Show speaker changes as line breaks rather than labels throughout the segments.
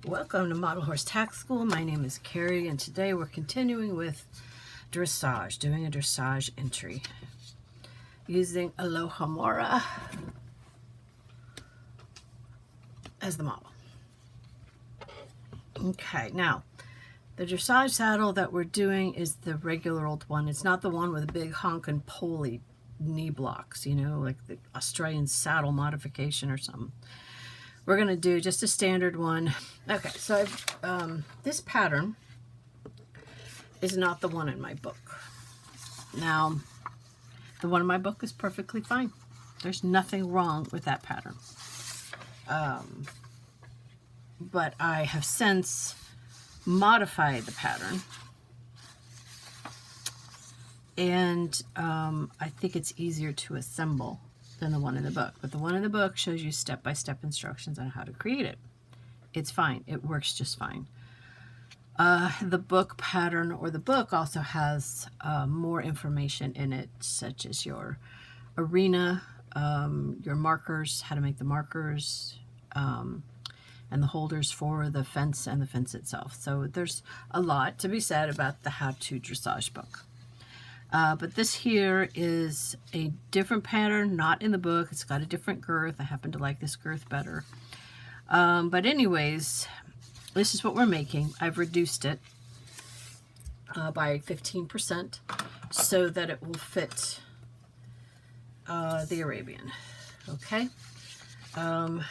Welcome to Model Horse Tack School. My name is Carrie, and today we're continuing with dressage, doing a dressage entry using Aloha Mora as the model. Okay, now the dressage saddle that we're doing is the regular old one. It's not the one with the big honkin' pulley knee blocks, you know, like the Australian saddle modification or something. We're going to do just a standard one. Okay, so this pattern is not the one in my book. Now, the one in my book is perfectly fine. There's nothing wrong with that pattern. But I have since modified the pattern. And I think it's easier to assemble than the one in the book. But the one in the book shows you step-by-step instructions on how to create it. It's fine. It works just fine. The book pattern, or the book, also has more information in it, such as your arena, your markers, how to make the markers, and the holders for the fence and the fence itself. So there's a lot to be said about the how-to dressage book. But this here is a different pattern, not in the book. It's got a different girth. I happen to like this girth better. But anyways, this is what we're making. I've reduced it by 15% so that it will fit the Arabian. Okay. Now,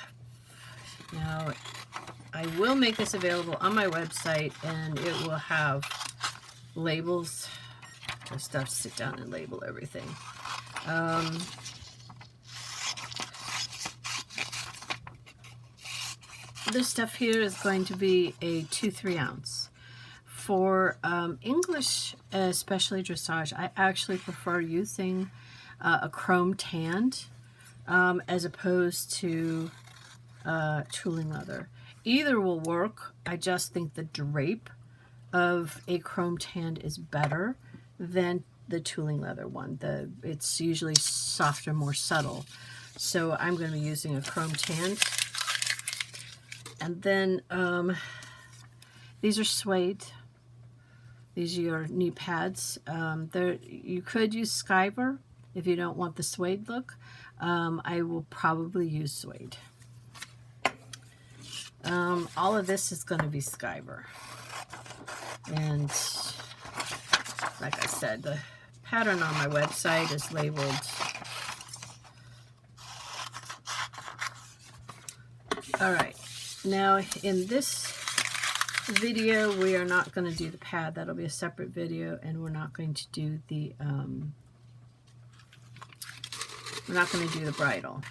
I will make this available on my website, and it will have labels. Stuff to sit down and label everything. This stuff here is going to be a 2-3 ounce. For English, especially dressage, I actually prefer using a chrome tanned as opposed to tooling leather. Either will work. I just think the drape of a chrome tanned is better than the tooling leather one. It's usually softer, more subtle. So I'm going to be using a chrome tanned. And then these are suede. These are your knee pads. You could use Skyver if you don't want the suede look. I will probably use suede. All of this is going to be Skyver. And like I said, the pattern on my website is labeled all right. Now in this video we are not going to do the pad. That'll be a separate video, and we're not going to do the bridle.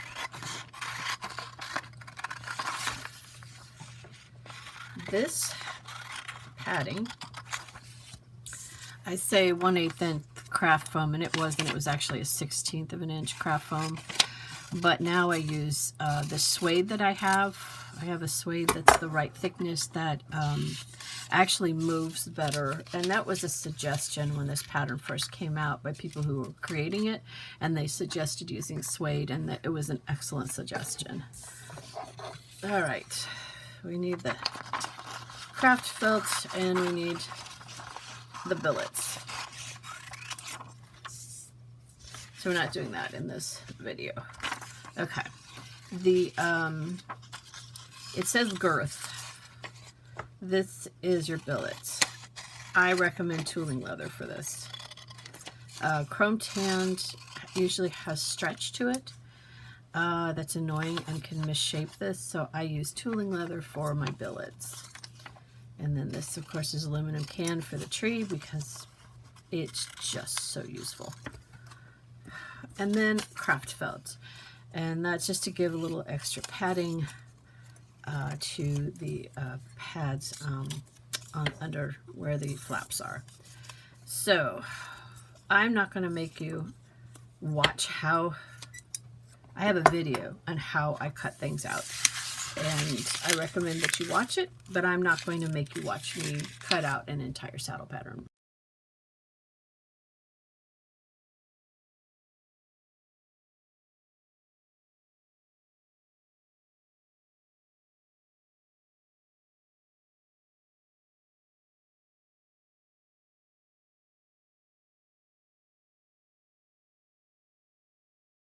This padding, I say 1/8 inch craft foam, and it was actually a 1/16 of an inch craft foam. But now I use the suede that I have. I have a suede that's the right thickness that actually moves better. And that was a suggestion when this pattern first came out by people who were creating it, and they suggested using suede, and that it was an excellent suggestion. All right, we need the craft felt, and we need the billets. So we're not doing that in this video. Okay. It says girth. This is your billets. I recommend tooling leather for this. Chrome tanned usually has stretch to it. That's annoying and can misshape this, so I use tooling leather for my billets. And then this, of course, is aluminum can for the tree because it's just so useful. And then craft felt. And that's just to give a little extra padding to the pads under where the flaps are. So I'm not going to make you watch how... I have a video on how I cut things out. And I recommend that you watch it, but I'm not going to make you watch me cut out an entire saddle pattern.